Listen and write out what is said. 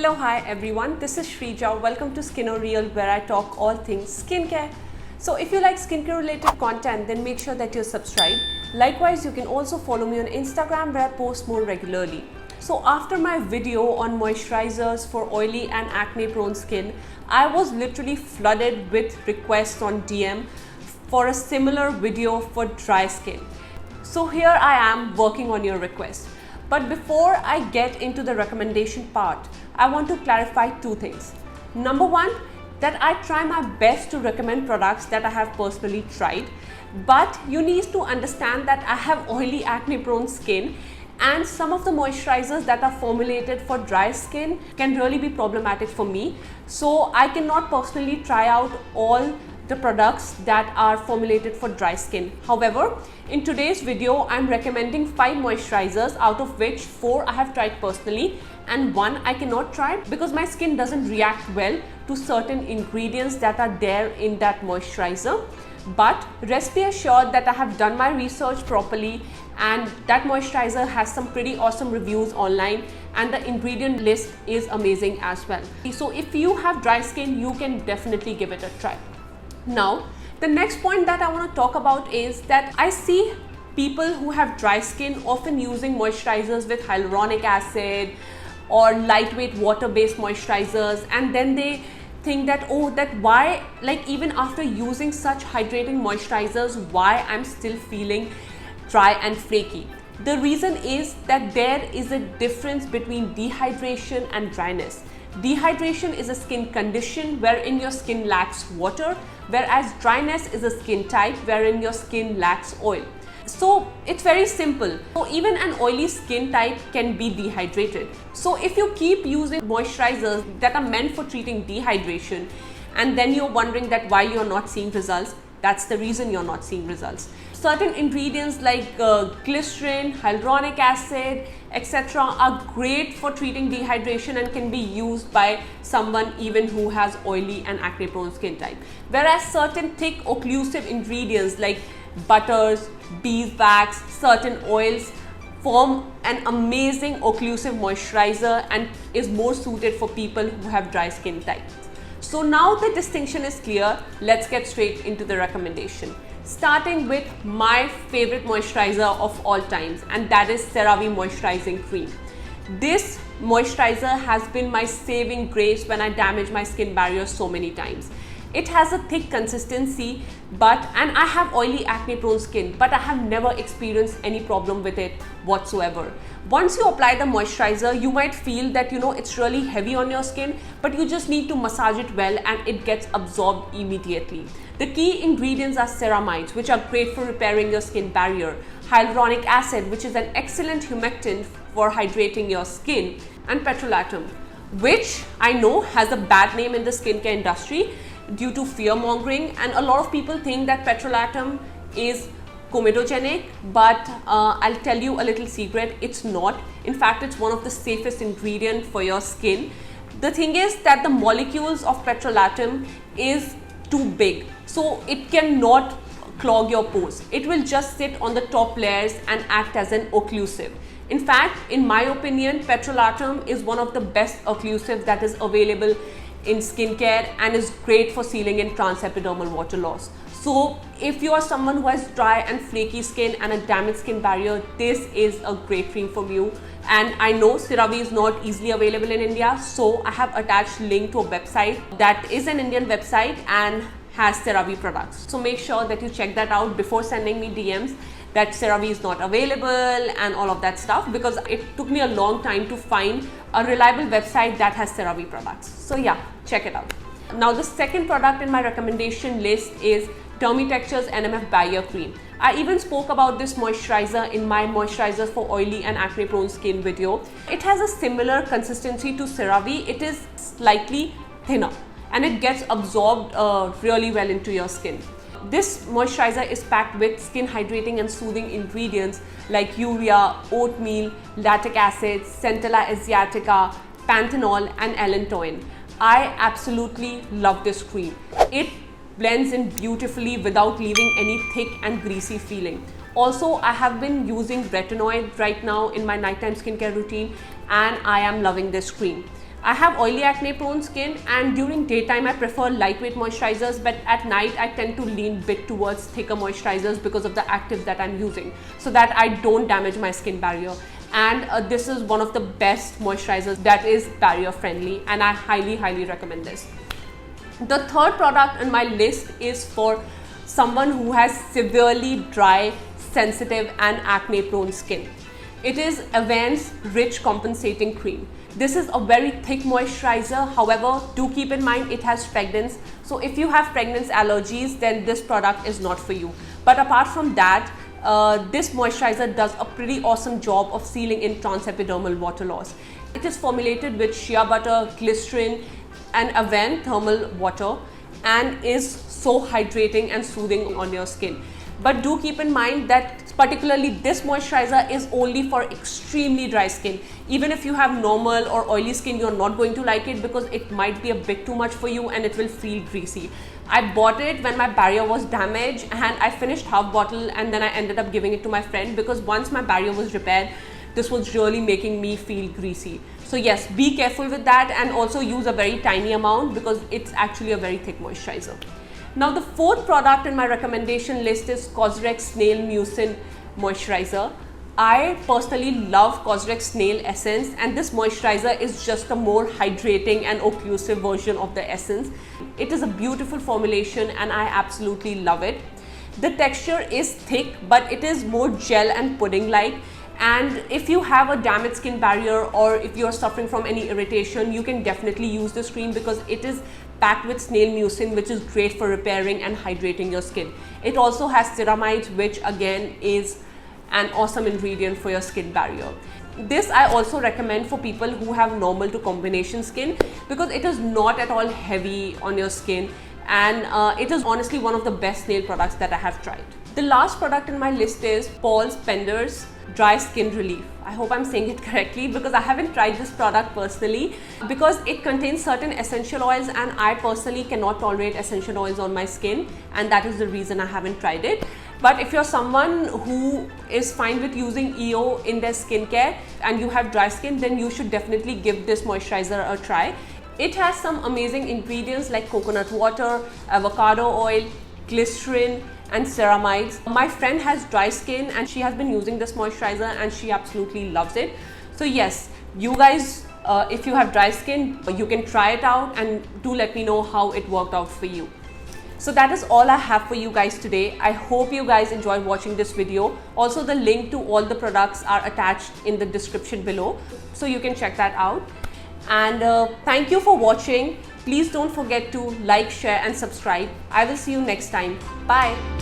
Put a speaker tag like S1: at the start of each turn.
S1: Hello, hi everyone, this is Shrija. Welcome to SkinOreal, where I talk all things skincare. So if you like skincare related content, then make sure that you're subscribed. Likewise, you can also follow me on Instagram, where I post more regularly. So after my video on moisturizers for oily and acne prone skin, I was literally flooded with requests on DM for a similar video for dry skin. So here I am working on your request. But before I get into the recommendation part, I want to clarify two things. Number one, that I try my best to recommend products that I have personally tried, but you need to understand that I have oily acne prone skin, and some of the moisturizers that are formulated for dry skin can really be problematic for me. So I cannot personally try out all the products that are formulated for dry skin. However, in today's video, I'm recommending 5 moisturizers, out of which 4 I have tried personally and 1 I cannot try because my skin doesn't react well to certain ingredients that are there in that moisturizer. But rest be assured that I have done my research properly, and that moisturizer has some pretty awesome reviews online, and the ingredient list is amazing as well. So if you have dry skin, you can definitely give it a try. Now, the next point that I want to talk about is that I see people who have dry skin often using moisturizers with hyaluronic acid or lightweight water-based moisturizers, and then they think that, oh, that why, like even after using such hydrating moisturizers, why I'm still feeling dry and flaky. The reason is that there is a difference between dehydration and dryness. Dehydration is a skin condition wherein your skin lacks water, whereas dryness is a skin type wherein your skin lacks oil. So it's very simple. So even an oily skin type can be dehydrated. So if you keep using moisturizers that are meant for treating dehydration, and then you're wondering that why you're not seeing results, that's the reason you're not seeing results. Certain ingredients like glycerin, hyaluronic acid, etc. are great for treating dehydration and can be used by someone even who has oily and acne prone skin type. Whereas certain thick occlusive ingredients like butters, beeswax, certain oils form an amazing occlusive moisturizer and is more suited for people who have dry skin type. So now the distinction is clear, let's get straight into the recommendation. Starting with my favorite moisturizer of all times, and that is CeraVe Moisturizing Cream. This moisturizer has been my saving grace when I damage my skin barrier so many times. It has a thick consistency, and I have oily acne prone skin, but I have never experienced any problem with it whatsoever. Once you apply the moisturizer, you might feel that it's really heavy on your skin, but you just need to massage it well and it gets absorbed immediately. The key ingredients are ceramides, which are great for repairing your skin barrier, hyaluronic acid, which is an excellent humectant for hydrating your skin, and petrolatum, which I know has a bad name in the skincare industry due to fear mongering, and a lot of people think that petrolatum is comedogenic, but I'll tell you a little secret, it's not. In fact, it's one of the safest ingredients for your skin. The thing is that the molecules of petrolatum is too big, so it cannot clog your pores. It will just sit on the top layers and act as an occlusive. In fact, in my opinion, petrolatum is one of the best occlusives that is available in skincare and is great for sealing in transepidermal water loss. So if you are someone who has dry and flaky skin and a damaged skin barrier, this is a great cream for you. And I know CeraVe is not easily available in India, so I have attached link to a website that is an Indian website and has CeraVe products. So make sure that you check that out before sending me DMs that CeraVe is not available and all of that stuff, because it took me a long time to find a reliable website that has CeraVe products. So yeah, check it out. Now the second product in my recommendation list is Dermitexture's NMF Barrier Cream. I even spoke about this moisturizer in my moisturizers for oily and acne prone skin video. It has a similar consistency to CeraVe. It is slightly thinner and it gets absorbed really well into your skin. This moisturizer is packed with skin hydrating and soothing ingredients like urea, oatmeal, lactic acid, Centella asiatica, panthenol and allantoin. I absolutely love this cream. It blends in beautifully without leaving any thick and greasy feeling. Also, I have been using retinoid right now in my nighttime skincare routine and I am loving this cream. I have oily acne prone skin, and during daytime I prefer lightweight moisturizers, but at night I tend to lean bit towards thicker moisturizers because of the actives that I'm using, so that I don't damage my skin barrier. And this is one of the best moisturizers that is barrier friendly, and I highly recommend this. The third product on my list is for someone who has severely dry, sensitive and acne prone skin. It is Avène's Rich Compensating Cream. This is a very thick moisturizer. However, do keep in mind it has fragrance. So if you have fragrance allergies, then this product is not for you. But apart from that, this moisturizer does a pretty awesome job of sealing in transepidermal water loss. It is formulated with shea butter, glycerin and Avène thermal water, and is so hydrating and soothing on your skin. But do keep in mind that particularly this moisturizer is only for extremely dry skin. Even if you have normal or oily skin, you're not going to like it because it might be a bit too much for you and it will feel greasy. I bought it when my barrier was damaged, and I finished half bottle and then I ended up giving it to my friend because once my barrier was repaired, this was really making me feel greasy. So yes, be careful with that, and also use a very tiny amount because it's actually a very thick moisturizer. Now the fourth product in my recommendation list is Cosrx Snail Mucin Moisturizer. I personally love Cosrx Snail Essence, and this moisturizer is just a more hydrating and occlusive version of the essence. It is a beautiful formulation and I absolutely love it. The texture is thick, but it is more gel and pudding-like. And if you have a damaged skin barrier or if you're suffering from any irritation, you can definitely use this cream because it is packed with snail mucin, which is great for repairing and hydrating your skin. It also has ceramides, which again is an awesome ingredient for your skin barrier. This I also recommend for people who have normal to combination skin because it is not at all heavy on your skin, and it is honestly one of the best nail products that I have tried. The last product in my list is Paul Spender's Dry Skin Relief. I hope I'm saying it correctly because I haven't tried this product personally, because it contains certain essential oils and I personally cannot tolerate essential oils on my skin, and that is the reason I haven't tried it. But if you're someone who is fine with using EO in their skincare and you have dry skin, then you should definitely give this moisturizer a try. It has some amazing ingredients like coconut water, avocado oil, glycerin and ceramides. My friend has dry skin and she has been using this moisturizer and she absolutely loves it. So yes, you guys, if you have dry skin, you can try it out and do let me know how it worked out for you. So that is all I have for you guys today. I hope you guys enjoyed watching this video. Also, the link to all the products are attached in the description below, so you can check that out. And thank you for watching. Please don't forget to like, share and subscribe. I will see you next time. Bye.